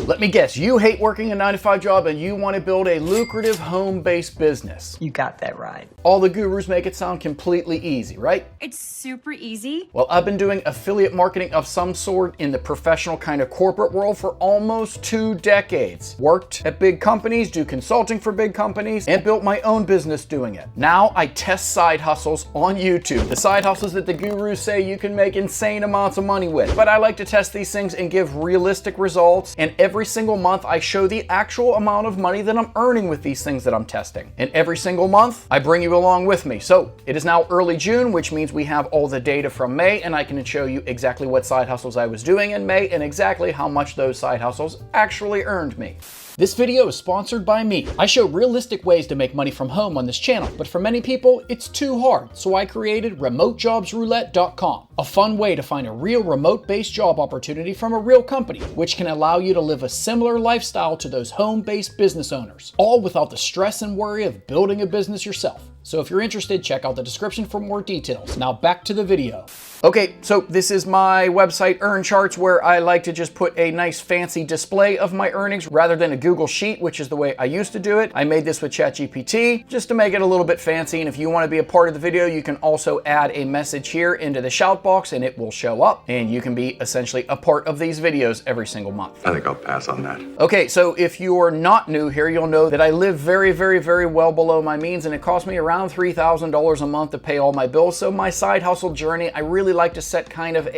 Let me guess, you hate working a 9-to-5 job and you want to build a lucrative home-based business. You got that right. All the gurus make it sound completely easy, right? It's super easy. Well, I've been doing affiliate marketing of some sort in the professional kind of corporate world for almost 2 decades. Worked at big companies, do consulting for big companies, and built my own business doing it. Now I test side hustles on YouTube. The side hustles that the gurus say you can make insane amounts of money with. But I like to test these things and give realistic results, and every single month I show the actual amount of money that I'm earning with these things that I'm testing. And every single month I bring you along with me. So it is now early June, which means we have all the data from May, and I can show you exactly what side hustles I was doing in May and exactly how much those side hustles actually earned me. This video is sponsored by me. I show realistic ways to make money from home on this channel, but for many people, it's too hard. So I created RemoteJobsRoulette.com, a fun way to find a real remote-based job opportunity from a real company, which can allow you to live a similar lifestyle to those home-based business owners, all without the stress and worry of building a business yourself. So if you're interested, check out the description for more details. Now back to the video. Okay, so this is my website Earn Charts, where I like to just put a nice fancy display of my earnings rather than a Google Sheet, which is the way I used to do it. I made this with ChatGPT just to make it a little bit fancy. And if you want to be a part of the video, you can also add a message here into the shout box and it will show up, and you can be essentially a part of these videos every single month. I think I'll pass on that. Okay, so if you're not new here, you'll know that I live very, very, very well below my means, and it costs me around $3,000 a month to pay all my bills. So my side hustle journey, I really like to set kind of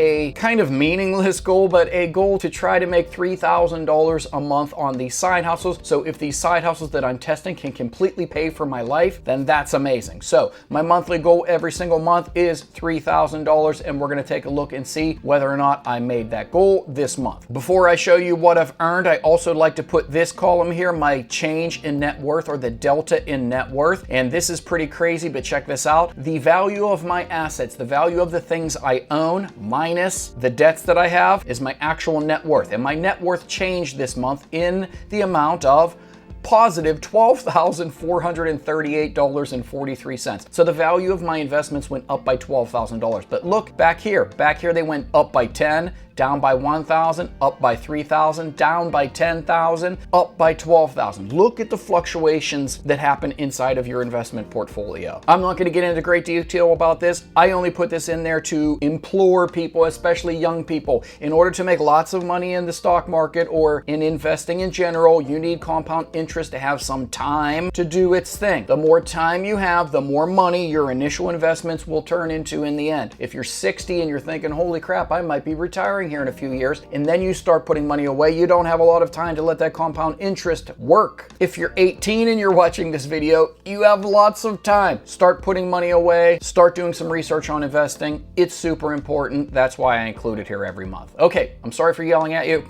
meaningless goal, but a goal to try to make $3,000 a month on these side hustles. So if these side hustles that I'm testing can completely pay for my life, then that's amazing. So my monthly goal every single month is $3,000, and we're going to take a look and see whether or not I made that goal this month. Before I show you what I've earned, I also like to put this column here, my change in net worth, or the delta in net worth. And this is pretty crazy, but check this out. The value of my assets, the value of the things I own minus the debts that I have, is my actual net worth. And my net worth changed this month in the amount of positive $12,438.43. So the value of my investments went up by $12,000. But look back here they went up by 10, down by 1,000, up by 3,000, down by 10,000, up by 12,000. Look at the fluctuations that happen inside of your investment portfolio. I'm not going to get into great detail about this. I only put this in there to implore people, especially young people, in order to make lots of money in the stock market or in investing in general, you need compound interest to have some time to do its thing. The more time you have, the more money your initial investments will turn into in the end. If you're 60 and you're thinking, holy crap, I might be retiring here in a few years, and then you start putting money away, you don't have a lot of time to let that compound interest work. If you're 18 and you're watching this video, you have lots of time. Start putting money away, start doing some research on investing. It's super important. That's why I include it here every month. Okay, I'm sorry for yelling at you.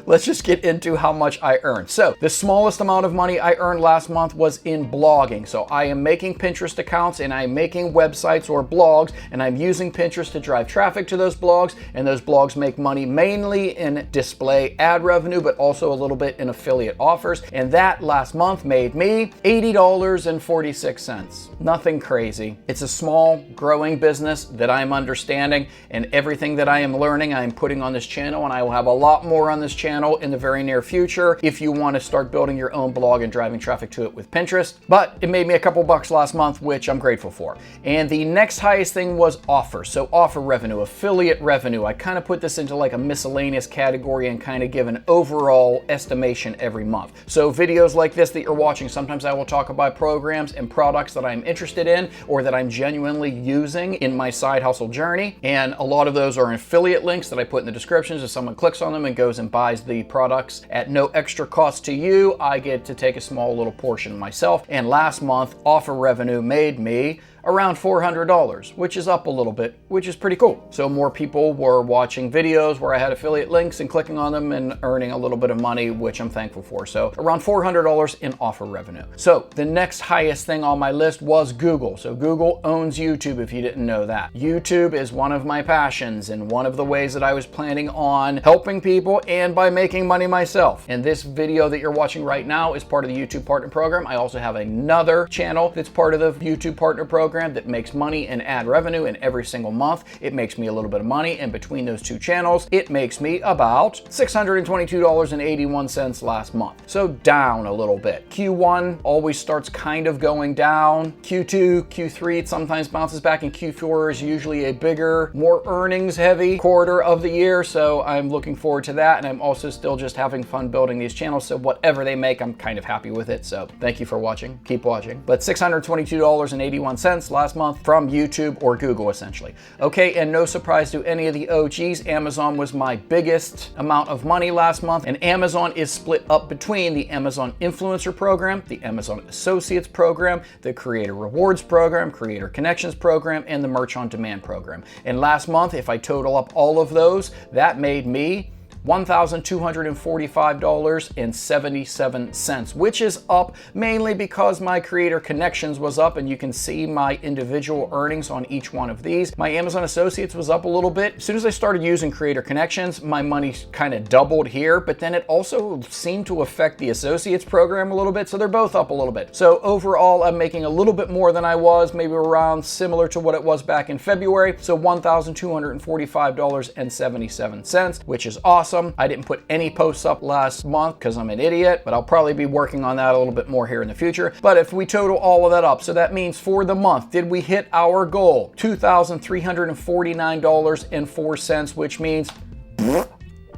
Let's just get into how much I earned. So the smallest amount of money I earned last month was in blogging. So I am making Pinterest accounts and I'm making websites or blogs, and I'm using Pinterest to drive traffic to those blogs, and those blogs make money mainly in display ad revenue, but also a little bit in affiliate offers. And that last month made me $80.46. Nothing crazy. It's a small growing business that I'm understanding, and everything that I am learning, I am putting on this channel, and I will have a lot more on this channel in the very near future if you want to start building your own blog and driving traffic to it with Pinterest. But it made me a couple bucks last month, which I'm grateful for. And the next highest thing was offers. So offer revenue, affiliate revenue. I kind of put this into like a miscellaneous category and kind of give an overall estimation every month. So videos like this that you're watching, sometimes I will talk about programs and products that I'm interested in or that I'm genuinely using in my side hustle journey. And a lot of those are affiliate links that I put in the descriptions. If someone clicks on them and goes and buys the products at no extra cost to you, I get to take a small little portion myself. And last month, offer revenue made me around $400, which is up a little bit, which is pretty cool. So more people were watching videos where I had affiliate links and clicking on them and earning a little bit of money, which I'm thankful for. So around $400 in offer revenue. So the next highest thing on my list was Google. So Google owns YouTube, if you didn't know that. YouTube is one of my passions and one of the ways that I was planning on helping people and by making money myself. And this video that you're watching right now is part of the YouTube Partner Program. I also have another channel that's part of the YouTube Partner Program program that makes money and ad revenue, and every single month it makes me a little bit of money, and between those two channels it makes me about $622.81 last month. So down a little bit. Q1 always starts kind of going down. Q2, Q3 it sometimes bounces back, and Q4 is usually a bigger, more earnings heavy quarter of the year, so I'm looking forward to that, and I'm also still just having fun building these channels, so whatever they make I'm kind of happy with it. So thank you for watching, keep watching. But $622.81 last month from YouTube or Google essentially. Okay, and no surprise to any of the OGs, Amazon was my biggest amount of money last month, and Amazon is split up between the Amazon Influencer Program, the Amazon Associates Program, the Creator Rewards Program, Creator Connections Program, and the Merch on Demand Program. And last month, if I total up all of those, that made me $1,245.77, which is up mainly because my Creator Connections was up, and you can see my individual earnings on each one of these. My Amazon Associates was up a little bit. As soon as I started using Creator Connections, my money kind of doubled here, but then it also seemed to affect the Associates program a little bit, so they're both up a little bit. So overall, I'm making a little bit more than I was, maybe around similar to what it was back in February, so $1,245.77, which is awesome. I didn't put any posts up last month because I'm an idiot, but I'll probably be working on that a little bit more here in the future. But if we total all of that up, so that means for the month, did we hit our goal? $2,349.04, which means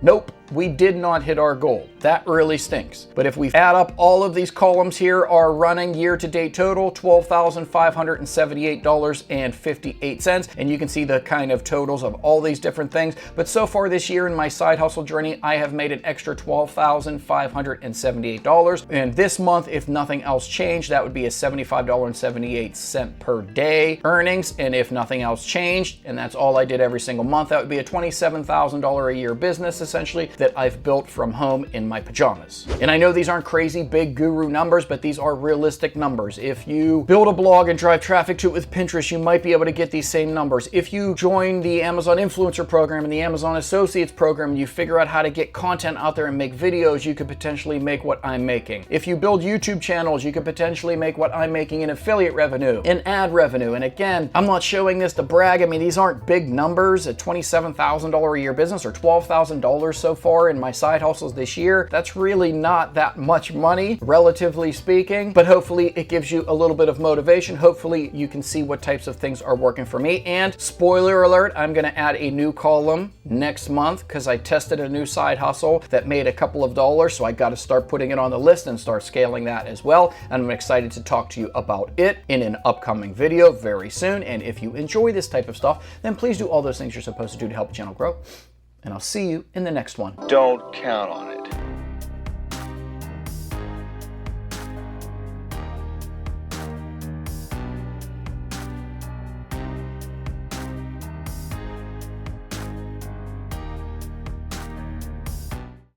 nope, we did not hit our goal. That really stinks. But if we add up all of these columns here, our running year-to-date total, $12,578.58. And you can see the kind of totals of all these different things. But so far this year in my side hustle journey, I have made an extra $12,578. And this month, if nothing else changed, that would be a $75.78 per day earnings. And if nothing else changed, and that's all I did every single month, that would be a $27,000 a year business, essentially, that I've built from home in my pajamas. And I know these aren't crazy big guru numbers, but these are realistic numbers. If you build a blog and drive traffic to it with Pinterest, you might be able to get these same numbers. If you join the Amazon Influencer Program and the Amazon Associates Program, and you figure out how to get content out there and make videos, you could potentially make what I'm making. If you build YouTube channels, you could potentially make what I'm making in affiliate revenue, in ad revenue. And again, I'm not showing this to brag. I mean, these aren't big numbers. A $27,000 a year business, or $12,000 so far in my side hustles this year. That's really not that much money, relatively speaking, but hopefully it gives you a little bit of motivation. Hopefully you can see what types of things are working for me. And spoiler alert, I'm gonna add a new column next month because I tested a new side hustle that made a couple of dollars, so I gotta start putting it on the list and start scaling that as well. And I'm excited to talk to you about it in an upcoming video very soon. And if you enjoy this type of stuff, then please do all those things you're supposed to do to help the channel grow. And I'll see you in the next one. Don't count on it.